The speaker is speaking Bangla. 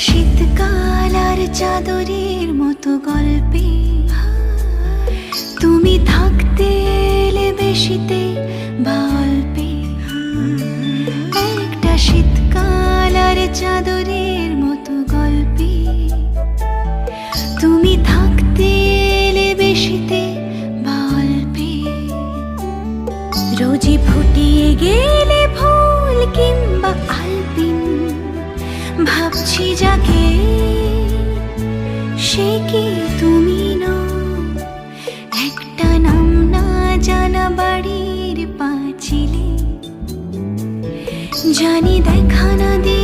শীতকাল আর চাদরের মতো গল্পে তুমি থাকতে এলে বেশিতে বা অল্পে। একটা শীতকাল আর চাদরের মতো গল্পে তুমি থাকতে এলে বেশিতে বা অল্পে। রোজই ফুটিয়ে গেলে ফুল কিংবা আলপিন, ভাবছি যাকে সে কি তুমি নও। একটা নাম না জানা বাড়ির পাঁচিলে জানি দেখা না দিয়ে